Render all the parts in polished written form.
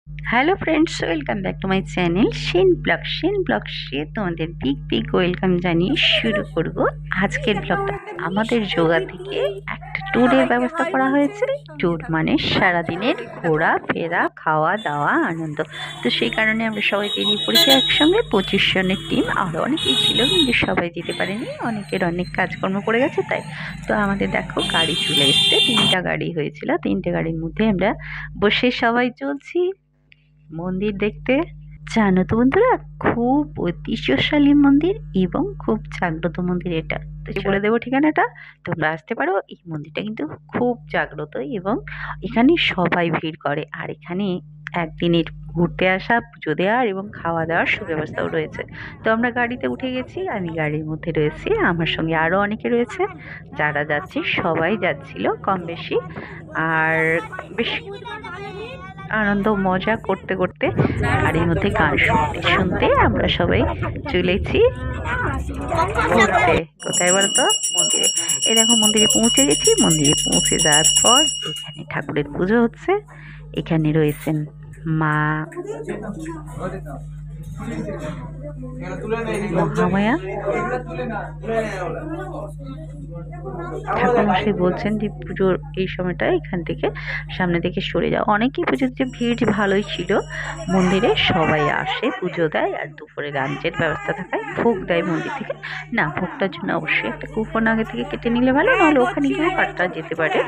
Hello friends, welcome back to my channel Sen ব্লগসে তোমাদের big welcome জানিয়ে শুরু করব আজকের ব্লগটা। আমাদের যোগা থেকে একটা ট্যুরের ব্যবস্থা করা হয়েছে। ট্যুর মানে সারাদিনের ঘোরা ফেরা, খাওয়া দাওয়া, আনন্দ। তো সেই কারণে আমরা সবাই বেরিয়ে পড়েছি একসঙ্গে। 25 জনের টিম, আরও অনেকেই ছিল কিন্তু সবাই যেতে পারেনি, অনেকের অনেক কাজকর্ম পড়ে গেছে তাই। তো আমাদের দেখো গাড়ি চলে এসছে, 3টা গাড়ি হয়েছিল, 3টে গাড়ির মধ্যে আমরা বসে সবাই চলছি মন্দির দেখতে। জানো তো বন্ধুরা, খুব ঐতিহ্যশালী মন্দির এবং খুব জাগ্রত মন্দির এটা। তো বলে দেবো ঠিকানাটা, তোমরা আসতে পারো। এই মন্দিরটা কিন্তু খুব জাগ্রত এবং এখানে সবাই ভিড় করে। আর এখানে একদিনের ঘুরতে আসা, পুজো দেওয়ার এবং খাওয়া দাওয়ার সুব্যবস্থাও রয়েছে। তো আমরা গাড়িতে উঠে গেছি, আমি গাড়ির মধ্যে রয়েছি, আমার সঙ্গে আরও অনেকে রয়েছে। যারা যাচ্ছি সবাই যাচ্ছিল কম বেশি। আর বেশ আনন্দ মজা করতে করতে গাড়ির মধ্যে গান শুনতে শুনতে আমরা সবাই চলেছি ঘুরতে। কোথায় বলতো? মন্দিরে। এই দেখো মন্দিরে পৌঁছে গেছি। মন্দিরে পৌঁছে যাওয়ার পর এখানে ঠাকুরের পুজো হচ্ছে। এখানে রয়েছেন মা মহামায়া। ঠাকুরমশাই বলছেন যে পুজোর এই সময়টা এখান থেকে সামনে থেকে সরে যাও। অনেকেই পুজোর যে ভিড় ভালোই ছিল মন্দিরে, সবাই আসে পুজো দেয়। আর দুপুরে লাঞ্চের ব্যবস্থা থাকায় ভোগ দেয় মন্দির থেকে। না, ভোগটার জন্য অবশ্যই একটা কুপন আগে থেকে কেটে নিলে ভালো, নাহলে ওখানে গিয়েও কাটটা যেতে পারে।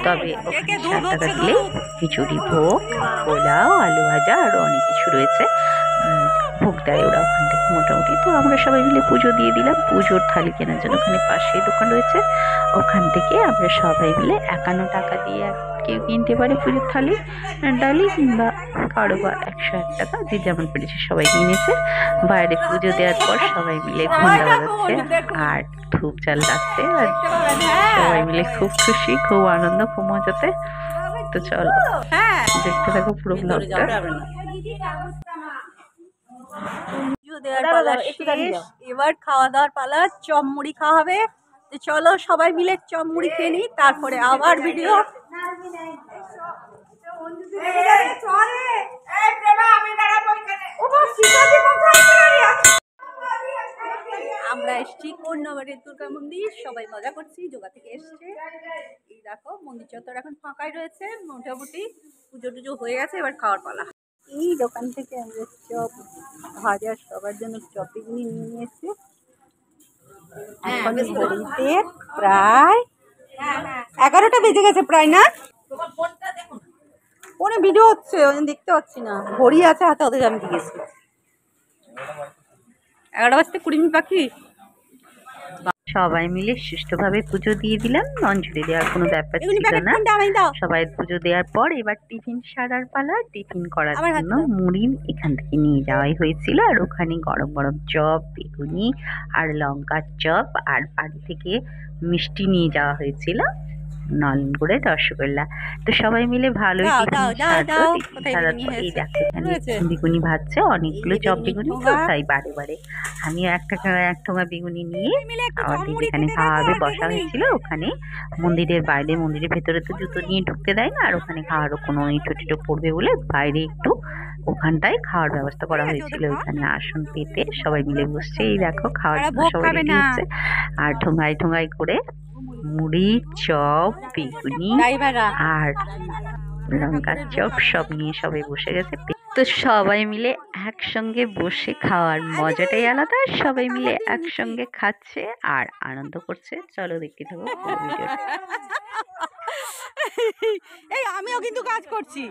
তবে ওখানে 7 টাকা দিলেই খিচুড়ি ভোগ, পোলাও, আলু ভাজা আরও অনেক কিছু রয়েছে, ভোগ দেয় ওরা ওখান থেকে মোটামুটি। তো আমরা সবাই মিলে পুজো দিয়ে দিলাম। পুজোর থালি কেনার জন্য ওখানে পাশেই দোকান রয়েছে, ওখান থেকে আমরা সবাই মিলে 51 টাকা দিয়ে কেউ কিনতে পারে পুজোর থালি, ডালি, কিংবা কারো বা 101 টাকা, যে যেমন পেরেছে সবাই কিনেছে। বাইরে পুজো দেওয়ার পর সবাই মিলে ঘন্টা বাজাচ্ছে আর ধূপ চাল লাগছে, আর সবাই মিলে খুব খুশি, খুব আনন্দ, খুব মজাতে। তো চলো দেখতে থাকো পুরো ব্লগটা। এবার খাওয়া দাওয়ার পালা, চপ মুড়ি খাওয়া হবে। তো চলো সবাই মিলে চপ মুড়ি খেয়ে নিই, তারপরে আবার ভিডিও। আমরা এসছি কন্যাবাড়ির দুর্গা মন্দির, সবাই মজা করছি, যোগা থেকে এসছে। এই দেখো মন্দির চত্বর এখন ফাঁকাই রয়েছে মোটামুটি, পুজো টুজো হয়ে গেছে, এবার খাওয়ার পালা। এই দোকান থেকে আমরা চপ ভাজা সবার জন্য চপিংনি নিয়ে এসেছি। এখন ঘড়িতে প্রায় 11টা বেজে গেছে প্রায়, না ফোনে ভিডিও হচ্ছে ওই জন্য দেখতে পাচ্ছি না। ঘড়ি আছে হাতে, ওদের আমি দিয়েছি 11টা বাজতে 20 মিনিট বাকি। সবাই মিলে সুষ্ঠুভাবে পুজো দিয়ে দিলাম। অঞ্জলি দেওয়ার কোনো ব্যাপার ছিল না। সবাই পুজো দেওয়ার পর এবার টিফিন সারার পালা। টিফিন করার জন্য মুড়ি এখান থেকে নিয়ে যাওয়াই হয়েছিল, আর ওখানে গরম গরম চপ, বেগুনি আর লঙ্কার চপ, আর বাড়ি থেকে মিষ্টি নিয়ে যাওয়া হয়েছিল, নলেন গুড়ের রসগোল্লা। তো সবাই মিলে ভালোই টিফিন সারলো। টিফিন সারার পর এই দেখো এখানে বেগুনি ভাজছে, অনেকগুলো চপ বেগুনি, তো তাই বারে বারে আমিও এক ঠোঙা বেগুনি নিয়ে আমাদের যেখানে খাওয়া হবে বসা হয়েছিল ওখানে, মন্দিরের বাইরে। মন্দিরের ভেতরে তো জুতো নিয়ে ঢুকতে দেয় না, আর ওখানে খাওয়ারও কোনো ইটো টিটো পড়বে বলে বাইরে একটু ওখানটায় খাওয়ার ব্যবস্থা করা হয়েছিল। ওইখানে আসন পেতে সবাই মিলে বসছে। এই দেখো খাওয়ার জন্য সবাই রেডি হচ্ছে, আর ঠোঙায় ঠোঙায় করে মুড়ি, চপ, বেগুনি আর লঙ্কার চপ সব নিয়ে সবাই বসে গেছে। তো সবাই মিলে একসঙ্গে বসে খাওয়ার মজাটাই আলাদা। সবাই মিলে একসঙ্গে খাচ্ছে আর আনন্দ করছে। চলো দেখতে থাকো ভিডিওটা। এই আমিও কিন্তু কাজ করছি।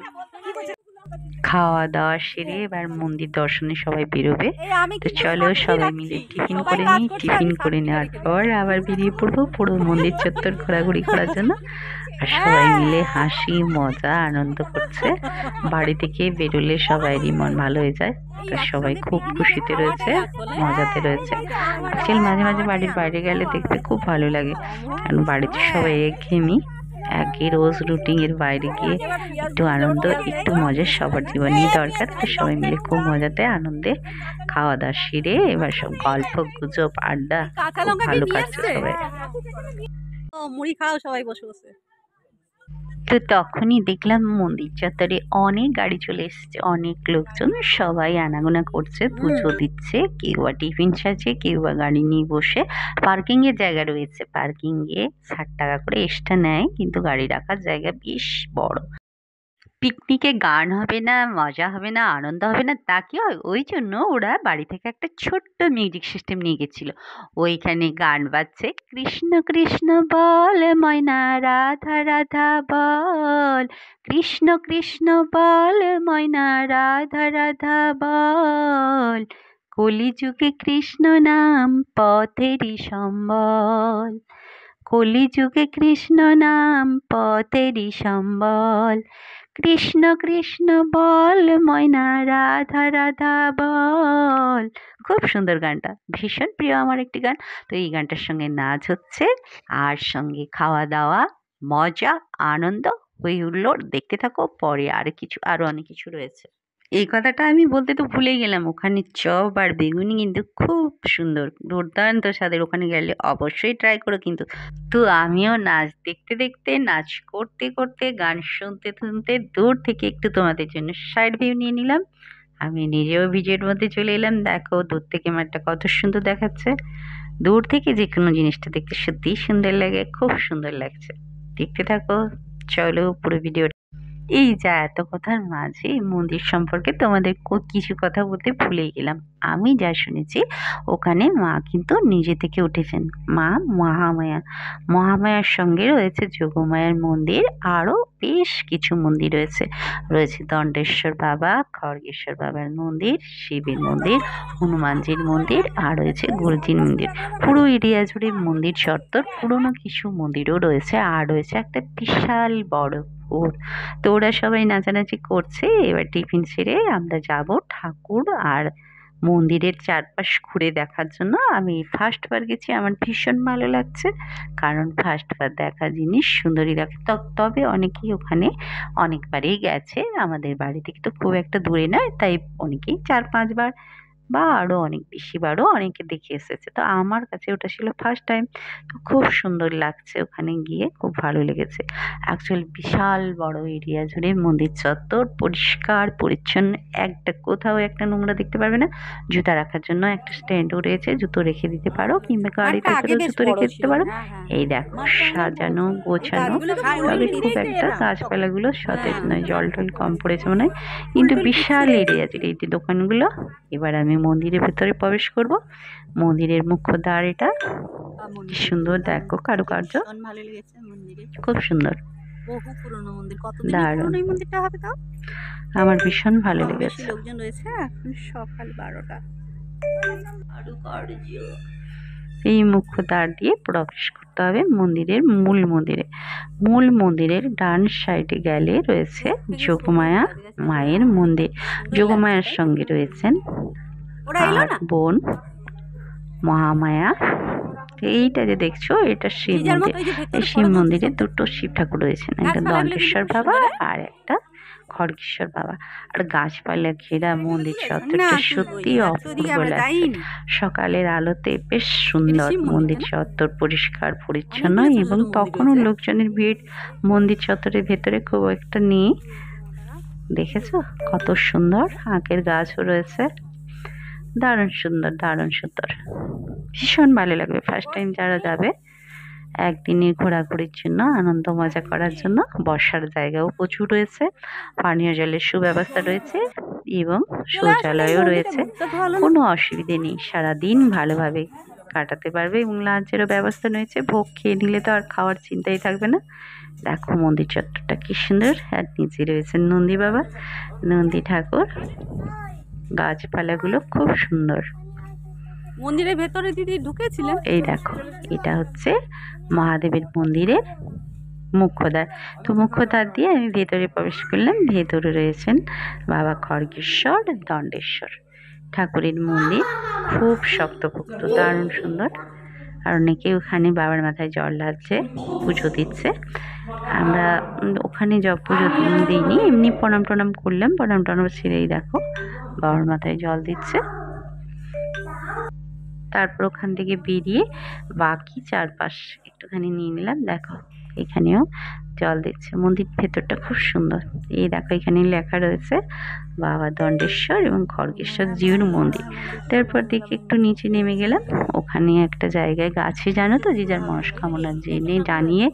খাওয়া দাওয়া সেরে এবার মন্দির দর্শনে সবাই বেরোবে। তো চলো সবাই মিলে টিফিন করে নিই। টিফিন করে নেওয়ার পর আবার বেরিয়ে পড়বো পুরো মন্দির চত্বর ঘোরাঘুরি করার জন্য। আর সবাই মিলে হাসি মজা আনন্দ করছে। বাড়ি থেকে বেরোলে সবাইরই মন ভালো হয়ে যায়। তো সবাই খুব খুশিতে রয়েছে, মজাতে রয়েছে। অ্যাকচুয়ালি মাঝে মাঝে বাড়ির বাইরে গেলে দেখতে খুব ভালো লাগে, কারণ বাড়িতে সবাই একঘেয়েমি, একই রোজ রুটিনের বাইরে গিয়ে একটু আনন্দ, একটু মজা সবার জীবনেই দরকার। তো সবাই মিলে খুব মজাতে আনন্দে খাওয়া দাওয়া সেরে এবার সব গল্প গুজব আড্ডা খুব ভালো কাটছে সবাই। মুড়ি খাও সবাই বসে বসে। তো তখনই দেখলাম মন্দির চত্বরে অনেক গাড়ি চলে এসেছে, অনেক লোকজন, সবাই আনাগোনা করছে, পুজো দিচ্ছে, কেউ বা টিফিন সাজছে, কেউ বা গাড়ি নিয়ে বসে। পার্কিং এর জায়গা রয়েছে, পার্কিং এ 60 টাকা করে এক্সট্রা নেয়, কিন্তু গাড়ি রাখার জায়গা বেশ বড়। পিকনিকে গান হবে না, মজা হবে না, আনন্দ হবে না, তা কি হয়? ওই জন্য ওরা বাড়ি থেকে একটা ছোট্ট মিউজিক সিস্টেম নিয়ে গেছিল। ওইখানে গান বাজছে, কৃষ্ণ কৃষ্ণ বল ময়না, রাধা রাধা বল, কৃষ্ণ কৃষ্ণ বল ময়না, রাধা রাধা বল, কলিযুগে কৃষ্ণ নাম পথেরই সম্বল, কলিযুগে কৃষ্ণ নাম পথেরই সম্বল, কৃষ্ণ কৃষ্ণ বল ময়না, রাধা রাধা বল। খুব সুন্দর গানটা, ভীষণ প্রিয় আমার একটি গান। তো এই গানটার সঙ্গে নাচ হচ্ছে, আর সঙ্গে খাওয়া দাওয়া, মজা, আনন্দ, হই হুল্লোড়। দেখতে থাকো, পরে আরো অনেক কিছু রয়েছে। এই কথাটা আমি বলতে তো ভুলেই গেলাম, ওখানে চপ আর বেগুনি কিন্তু খুব সুন্দর, দুর্দান্ত স্বাদের। ওখানে গেলে অবশ্যই ট্রাই করো কিন্তু। তো আমিও নাচ দেখতে দেখতে, নাচ করতে করতে, গান শুনতে শুনতে দূর থেকে একটু তোমাদের জন্য সাইড ভিউ নিয়ে নিলাম। আমি নিজেও ভিডিওর মধ্যে চলে এলাম। দেখো দূর থেকে মাঠটা কত সুন্দর দেখাচ্ছে। দূর থেকে যে কোনো জিনিসটা দেখতে সত্যিই সুন্দর লাগে, খুব সুন্দর লাগছে। দেখতে থাকো, চলো পুরো ভিডিও। এই যা এত কথার মাঝে এই মন্দির সম্পর্কে তোমাদের কিছু কথা বলতে ভুলেই গেলাম। আমি যা শুনেছি, ওখানে মা কিন্তু নিজে থেকে উঠেছেন, মা মহামায়া। মহামায়ার সঙ্গে রয়েছে যোগমায়ার মন্দির, আরও বেশ কিছু মন্দির রয়েছে। রয়েছে দণ্ডেশ্বর বাবা, খড়গেশ্বর বাবার মন্দির, শিবের মন্দির, হনুমানজির মন্দির, আর রয়েছে গুরুজির মন্দির। পুরো এরিয়া জুড়ে মন্দির চত্বর, পুরনো কিছু মন্দিরও রয়েছে, আর রয়েছে একটা বিশাল বড় পুকুর। তো ওরা সবাই নাচানাচি করছে। এবার টিফিন সেরে আমরা যাব ঠাকুর আর মন্দিরের চারপাশ ঘুরে দেখার জন্য। আমি ফার্স্ট বার গেছি, আমার ভীষণ ভালো লাগছে, কারণ ফার্স্ট বার দেখা জিনিস সুন্দরই লাগে। তবে অনেকেই ওখানে অনেকবারই গেছে, আমাদের বাড়ি থেকে তো খুব একটা দূরে নয়, তাই অনেকেই 4-5 বার বা আরও অনেক বেশিবারও অনেকে দেখে এসেছে। তো আমার কাছে ওটা ছিল ফার্স্ট টাইম। তো খুব সুন্দর লাগছে, ওখানে গিয়ে খুব ভালো লেগেছে। অ্যাকচুয়ালি বিশাল বড় এরিয়া জুড়ে মন্দির চত্বর, পরিষ্কার পরিচ্ছন্ন, কোথাও একটা নোংরা দেখতে পারবে না। জুতা রাখার জন্য একটা স্ট্যান্ডও রয়েছে, জুতো রেখে দিতে পারো, কিংবা গাড়ির মাঠটা আগে ভেতরেও বেশ জুতো বড় রেখে দিতে ছিল। পারো। হ্যাঁ, হ্যাঁ। এই দেখো মাঠটা অনেক বড় সাজানো ছিল। এই গোছানো, গাছগুলো তো তবে ওই খুব দিনেই তো একটা এরা সব। গাছপালাগুলো সতেজ হ্যাঁ। নয়, জল টল কম পড়েছে মনে হয়। কিন্তু ফুল টুল বিশাল ফুটছে। এরিয়া জুড়ে এই যে দোকানগুলো। এবার আমি মন্দিরের ভেতরে প্রবেশ করব। মন্দিরের মুখ্য দ্বার এটা, কি সুন্দর দেখো কারুকার্য, ভীষণ ভালো লেগেছে মন্দিরে। খুব সুন্দর, বহু পুরনো মন্দির, কতদিনের দারুণ। পুরনো এই মন্দিরটা হবে তাও? আমার ভীষণ ভালো বেশি লেগেছে। লোকজন রয়েছে, এখন সকাল 12টা। কারুকার্য। এই মুখ্য দ্বার দিয়ে প্রবেশ করতে হবে মন্দিরের মূল মন্দিরে। মূল মন্দিরের ডান সাইডে গেলে রয়েছে যোগমায়া মায়ের মন্দির। যোগমায়ার সঙ্গে রয়েছেন ওরা এলো আর না? বোন মহামায়া। এইটা যে দেখছো, এটা শিব যে যার মন্দির। মতো ওই যে এই ভেতরে শিব ফটো মন্দিরে তুলছে। দুটো শিব ঠাকুর রয়েছেন, একটা গাছপালাগুলো কিন্তু দণ্ডেশ্বর খুব বাবা সুন্দর, হ্যাঁ? আর একটা খড়গেশ্বর বাবা। আর গাছপালা ঘেরা মন্দির না চত্বরটা তুলবো, সত্যি এই গাছটা ওদিকে অপূর্ব আমরা লাগছে। যাইনি। সকালের আলোতে বেশ সুন্দর শিব মন্দির, মন্দির তাই না? চত্বর, পরিষ্কার পরিচ্ছন্ন, অনেকগুলো ছোট এবং ছোট মন্দির তখনও রয়েছে। লোকজনের ভিড় মন্দির চত্বরের ভেতরে খুব একটা নেই। দেখেছো কত সুন্দর, আখের গাছও রয়েছে, দারুণ সুন্দর, দারুণ সুন্দর, ভীষণ ভালো লাগবে। ফার্স্ট টাইম যারা যাবে, একদিনের ঘোরাঘুরির জন্য, আনন্দ মজা করার জন্য। বসার জায়গাও প্রচুর রয়েছে, পানীয় জলের সুব্যবস্থা রয়েছে, এবং চলে আসুন এই শৌচালয়ও মন্দিরে, রয়েছে। বুঝতে তো ভালো না। কোনো অসুবিধে নেই, সারাদিন ভালোভাবে কাটাতে পারবে, এবং লাঞ্চেরও ব্যবস্থা রয়েছে। ভোগ খেয়ে নিলে তো আর খাওয়ার চিন্তাই থাকবে না। দেখো মন্দির চত্বরটা কি সুন্দর, আর নিচে রয়েছেন নন্দী বাবা, নন্দী ঠাকুর। গাছপালাগুলো খুব সুন্দর। মন্দিরের ভেতরে দিদি ঢুকেছিলেন? এই দেখো, এটা হচ্ছে মহাদেবের মন্দিরের মুখ্যদ্বার। তো মুখ্যদ্বার দিয়ে আমি ভেতরে প্রবেশ করলাম। ভেতরে রয়েছেন বাবা খড়গেশ্বর, দণ্ডেশ্বর ঠাকুরের মন্দির, খুব শক্তপোক্ত, দারুণ সুন্দর। আর অনেকে ওখানে বাবার মাথায় জল ঢালছে, পুজো দিচ্ছে। আমরা ওখানে পুজো দিইনি, এমনি প্রণাম টনাম করলাম, প্রণাম টনাম ছেড়েই দেখো বাবার মাথায় জল দিচ্ছে। তারপর ওখান থেকে বেরিয়ে বাকি চারপাশ একটুখানি নিয়ে নিলাম। দেখো এখানেও জল দিচ্ছে। মন্দির ভেতরটা খুব সুন্দর। এই দেখো এখানে লেখা রয়েছে বাবা দণ্ডেশ্বর এবং খড়গেশ্বর জিউর মন্দির। তারপর দেখে একটু নিচে নেমে গেলাম, ওখানে একটা জায়গায় গাছে জানো তো যে যার মনস্কামনা জেনে জানিয়ে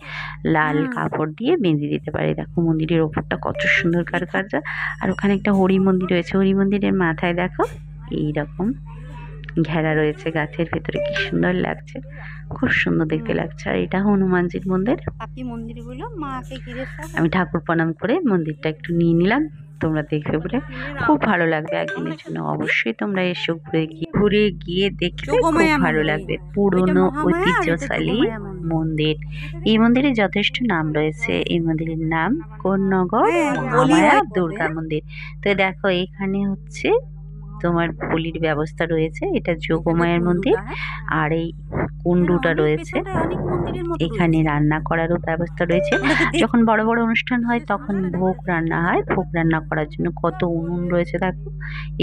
লাল কাপড় দিয়ে বেঁধে দিতে পারে। দেখো মন্দিরের ওপরটা কত সুন্দর কারুকার্য। আর ওখানে একটা হরি মন্দির রয়েছে, হরি মন্দিরের মাথায় দেখো এইরকম ঘেরা রয়েছে গাছের ভেতরে, কি সুন্দর লাগছে, খুব সুন্দর দেখতে লাগছে। আর এটা হনুমানজির মন্দির। বাকি মন্দিরগুলো মাকে ঘিরে সব আমি ঠাকুর প্রণাম করে মন্দিরটা একটু নিয়ে নিলাম, তোমরা দেখবে বলে। খুব ভালো লাগবে, একদিনের জন্য অবশ্যই তোমরা এসো, ঘুরে গিয়ে দেখলে খুব ভালো লাগবে। পুরনো ঐতিহ্যশালী মন্দির। এই মন্দিরে যথেষ্ট নাম রয়েছে। এই মন্দিরের নাম কোন্নগর মহামায়া দুর্গা মন্দির। তো দেখো এখানে হচ্ছে তোমার বলির ব্যবস্থা রয়েছে। এটা যোগমায়ার মন্দির। আর এই কুণ্ডুটা রয়েছে, এখানে রান্না করারও ব্যবস্থা রয়েছে। যখন বড় বড় অনুষ্ঠান হয় তখন ভোগ রান্না হয়। ভোগ রান্না করার জন্য কত উনুন রয়েছে দেখো।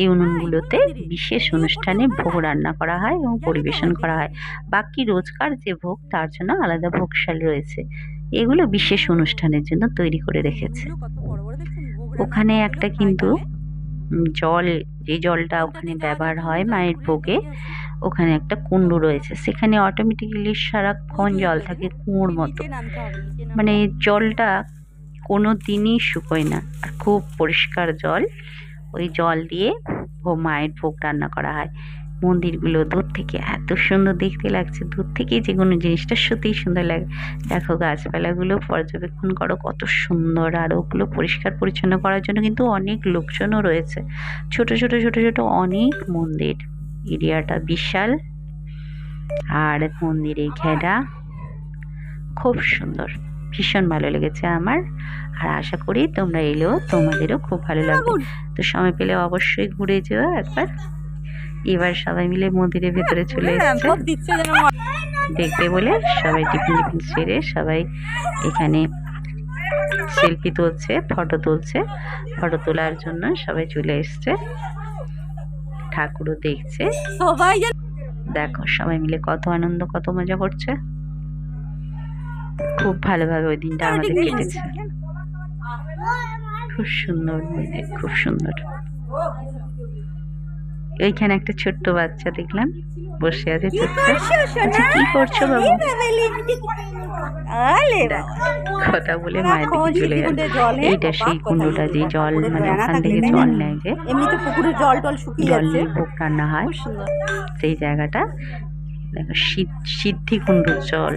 এই উনুনগুলোতে বিশেষ অনুষ্ঠানে ভোগ রান্না করা হয় এবং পরিবেশন করা হয়। বাকি রোজকার যে ভোগ তার জন্য আলাদা ভোগশাল রয়েছে। এগুলো বিশেষ অনুষ্ঠানের জন্য তৈরি করে রেখেছে। ওখানে একটা কিন্তু জল, যে জলটা ওখানে ব্যবহার হয় মায়ের ভোগে, ওখানে একটা কুণ্ডু রয়েছে। সেখানে অটোমেটিক্যালি সারাক্ষণ জল থাকে কুয়োর মতো, মানে জলটা কোনো দিনই শুকোয় না, আর খুব পরিষ্কার জল। ওই জল দিয়ে মায়ের ভোগ রান্না করা হয়। মন্দিরগুলো দূর থেকে এত সুন্দর দেখতে লাগছে, দূর থেকেই যে কোনো জিনিসটা সত্যিই সুন্দর লাগে। দেখো গাছপালাগুলো পর্যবেক্ষণ করো কত সুন্দর। আর ওগুলো পরিষ্কার পরিচ্ছন্ন করার জন্য কিন্তু অনেক লোকজনও রয়েছে। ছোট ছোট ছোট ছোট অনেক মন্দির, এরিয়াটা বিশাল। আর মন্দিরে ঘেরা খুব সুন্দর, ভীষণ ভালো লেগেছে আমার। আর আশা করি তোমরা এলেও তোমাদেরও খুব ভালো লাগবে। তো সময় পেলে অবশ্যই ঘুরে যেও একবার। এবার সবাই মিলে মন্দিরের ভেতরে চলে এসেছে দেখবে বলে। সবাই টিফিন সেরে সবাই এখানে সেলফি তুলছে, ফটো তুলছে। ফটো তোলার জন্য সবাই চলে এসছে, ঠাকুরও দেখছে সবাই। দেখো সবাই মিলে কত আনন্দ, কত মজা করছে। খুব ভালোভাবে ওই দিনটা আমাদের কেটেছে। খুব সুন্দর মন্দির, খুব সুন্দর। এইখানে একটা ছোট্ট বাচ্চা দেখলাম বসে আছে চুপচাপ। আচ্ছা কি করছো বাবু? কথা বলে মায়ের দিকে চলে গেল। এইটা সেই কুণ্ডটা, যে জল মানে ওখান থেকে জল নেয়, যে এমনিতে পুকুরের জল টল শুকিয়ে জল যাচ্ছে, নিয়ে ভোগ রান্না হয়, সেই জায়গাটা দেখো। সিদ্ধি কুণ্ডুর জল,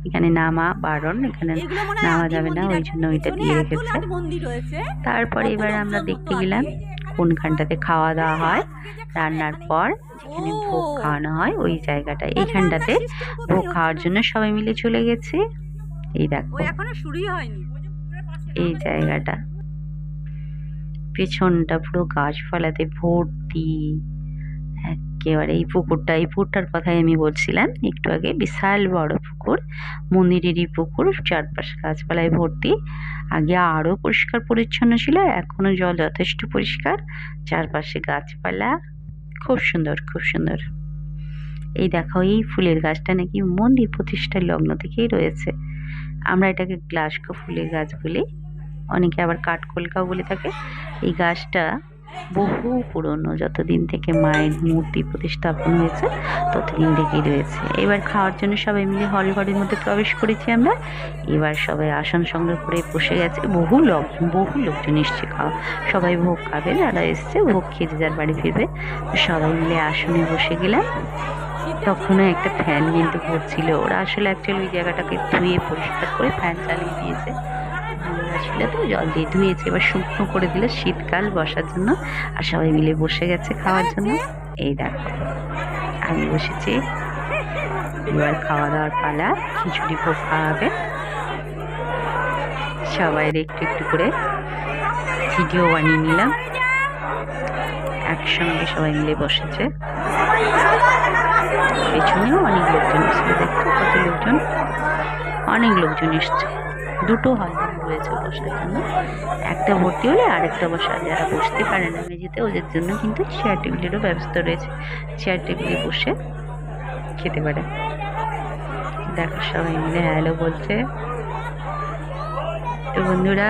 এখানে নামা বারণ, এখানে নামা যাবে না, ওই জন্য ওইটা দিয়ে রেখেছে। তারপরে এবার আমরা দেখতে গেলাম কোনখানটাতে খাওয়া দাওয়া হয় রান্নার পর, যেখানে ভোগ খাওয়ানো হয় ওই জায়গাটা। এইখানটাতে ভোগ খাওয়ার জন্য সবাই মিলে চলে গেছে। এই দেখো এই জায়গাটা, পেছনটা পুরো গাছপালাতে ভর্তি একেবারে। এই পুকুরটার কথাই আমি বলছিলাম একটু আগে। বিশাল বড় পুকুর, মন্দিরেরই পুকুর, চারপাশে গাছপালায় ভর্তি। আগে আরো পরিষ্কার পরিচ্ছন্ন ছিল, এখনো জল যথেষ্ট পরিষ্কার, চারপাশে গাছপালা, খুব সুন্দর, খুব সুন্দর। এই দেখো এই ফুলের গাছটা নাকি মন্দির প্রতিষ্ঠার লগ্ন থেকেই রয়েছে। আমরা এটাকে গ্লাসকো ফুলের গাছ বলি, অনেকে আবার কাঠকলকাও বলে থাকে। এই গাছটা বহু পুরনো, যতদিন থেকে মায়ের মূর্তি প্রতিস্থাপন হয়েছে ততদিন থেকেই রয়েছে। এবার খাওয়ার জন্য সবাই মিলে হল ঘরের মধ্যে প্রবেশ করেছি আমরা। এবার সবাই আসন সংগ্রহ করে বসে গেছে। বহু লোকজন এসছে খাওয়া, সবাই ভোগ খাবে, যারা এসছে ভোগ খেয়ে যার বাড়ি ফিরবে। সবাই মিলে আসনে বসে গেলাম। তখনও একটা ফ্যান কিন্তু ঘুরছিল। ওরা আসলে অ্যাকচুয়ালি ওই জায়গাটাকে ধুয়ে পরিষ্কার করে ফ্যান চালিয়ে দিয়েছে, ছিল তো জল দিয়ে ধুয়েছে। এবার শুকনো করে দিলে শীতকাল বসার জন্য। আর সবাই মিলে বসে গেছে খাওয়ার জন্য। এই দেখো আমি বসেছি, এবার খাওয়া দাওয়ার পালা। খিচুড়ি ভোগ খাওয়া হবে। সবাই একটু একটু করে ভিডিও বানিয়ে নিলাম। একসঙ্গে সবাই মিলে বসেছে। পেছনেও অনেক লোকজন এসেছে, দেখো কত লোকজন, অনেক লোকজন এসছে। দুটো হল রয়েছে বসার জন্য, একটা ভর্তি হলে আরেকটা বসা। যারা বসতে পারে না মেঝেতে, ওদের জন্য কিন্তু চেয়ার টেবিলেরও ব্যবস্থা রয়েছে, চেয়ার টেবিলে বসে খেতে পারে। দেখো সবাই মিলে হ্যালো বলছে। তো বন্ধুরা,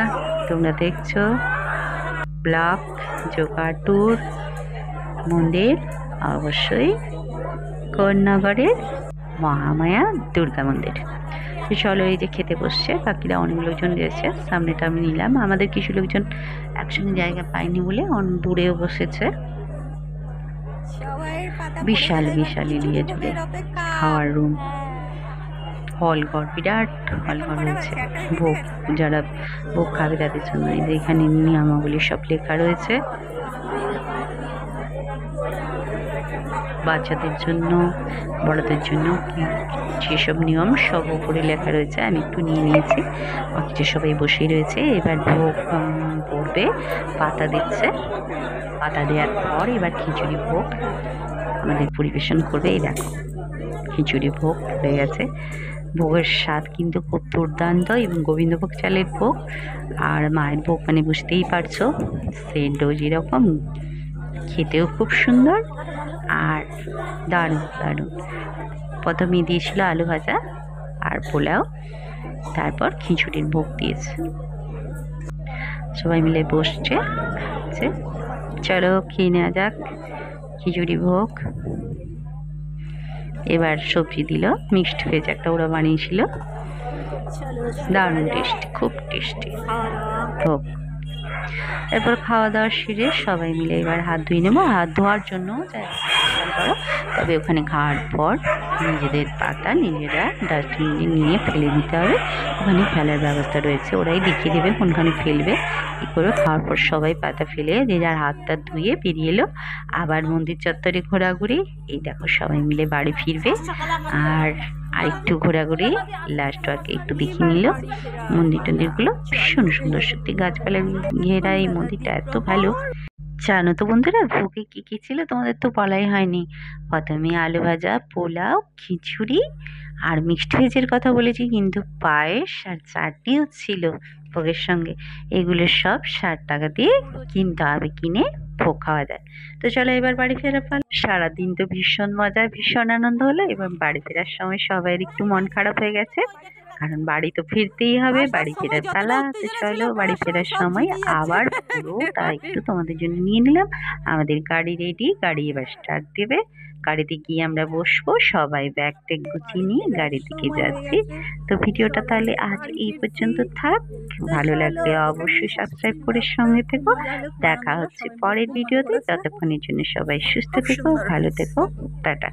তোমরা দেখছো ব্লগ যোগা ট্যুর মন্দির, অবশ্যই কোন্নগরের মহামায়া দুর্গা মন্দির। তো চলো, এই যে খেতে বসছে, বাকিরা অনেক লোকজন রয়েছে। সামনেটা আমি নিলাম, আমাদের কিছু লোকজন একসঙ্গে জায়গা পায়নি বলে অনেক দূরেও বসেছে। বিশাল বিশাল এরিয়া জুড়ে খাওয়ার রুম, হলঘর, বিরাট হলঘর রয়েছে। ভোগ, যারা ভোগ খাবে তাদের জন্য এই যে এখানে নিয়মাবলী সব লেখা রয়েছে। বাচ্চাদের জন্য, বড়দের জন্য কি যেসব নিয়ম সব উপরে লেখা রয়েছে। আমি একটু নিয়ে নিয়েছি, বাকিটা সবাই বসেই রয়েছে। এবার ভোগ পড়বে, পাতা দিচ্ছে। পাতা দেওয়ার পর এবার খিচুড়ি ভোগ আমাদের পরিবেশন করবে। এই দেখো, খিচুড়ি ভোগ পড়ে গেছে। ভোগের স্বাদ কিন্তু খুব দুর্দান্ত, এবং গোবিন্দভোগ চালের ভোগ আর মায়ের ভোগ মানে বুঝতেই পারছো সেন্টও যেরকম, খেতেও খুব সুন্দর আর দারুণ দারুণ। প্রথমে দিয়েছিল আলু ভাজা আর পোলাও, তারপর খিচুড়ির ভোগ দিয়েছে। সবাই মিলে বসছে, খাচ্ছে। চলো খেয়ে নেওয়া যাক খিচুড়ি ভোগ। এবার সবজি দিল, মিক্সড ভেজ একটা ওরা বানিয়েছিল, দারুণ টেস্টি, খুব টেস্টি ভোগ। এরপর খাওয়া দাওয়া সেরে সবাই মিলে এবার হাত ধুয়ে নেবো। হাত ধোয়ার জন্য করো, তবে ওখানে খাওয়ার পর নিজেদের পাতা নিজেরা ডাস্টবিনে নিয়ে ফেলে দিতে হবে। ওখানে ফেলার ব্যবস্থা রয়েছে, ওরাই দেখিয়ে দেবে কোনখানে ফেলবে। কী করে খাওয়ার পর সবাই পাতা ফেলে যে যার হাতটা ধুয়ে বেরিয়ে এলো। আবার মন্দির চত্বরে ঘোরাঘুরি। এই দেখো সবাই মিলে বাড়ি ফিরবে, আর আরেকটু ঘোরাঘুরি, লাস্ট ওয়ার্কে একটু দেখিয়ে নিল মন্দির টন্দিরগুলো। ভীষণ সুন্দর, সত্যি গাছপালা ঘেরা এই মন্দিরটা এত ভালো। জানো তো বন্ধুরা, ভোগে কী কী ছিল তোমাদের তো বলাই হয়নি। প্রথমে আলু ভাজা, পোলাও, খিচুড়ি আর মিক্সড ভেজের কথা বলেছি, কিন্তু পায়েস আর চাটনিও ছিল ভোগের সঙ্গে। এগুলো সব 60 টাকা দিয়ে কিনতে হবে, কিনে ভোগ খাওয়া যায়। তো চলো এবার বাড়ি ফেরা পালা। সারাদিন তো ভীষণ মজা, ভীষণ আনন্দ হলো। এবার বাড়ি ফেরার সময় সবাই একটু মন খারাপ হয়ে গেছে, কারণ বাড়ি তো ফিরতেই হবে, বাড়ি ফেরার পালা। তো চলো বাড়ি ফেরার সময় আবার পুরোটা একটু তোমাদের জন্য নিয়ে নিলাম। আমাদের গাড়ি রেডি, গাড়ি এবার স্টার্ট দেবে। গাড়িতে গিয়ে আমরা বসবো, সবাই ব্যাগ ট্যাগ গুছিয়ে নিয়ে গাড়ি থেকে যাচ্ছি। তো ভিডিওটা তাহলে আজ এই পর্যন্ত থাক। ভালো লাগলে অবশ্যই সাবস্ক্রাইব করে সঙ্গে থেকো। দেখা হচ্ছে পরের ভিডিওতে। ততক্ষণের জন্য সবাই সুস্থ থেকো, ভালো থেকো, টাটা।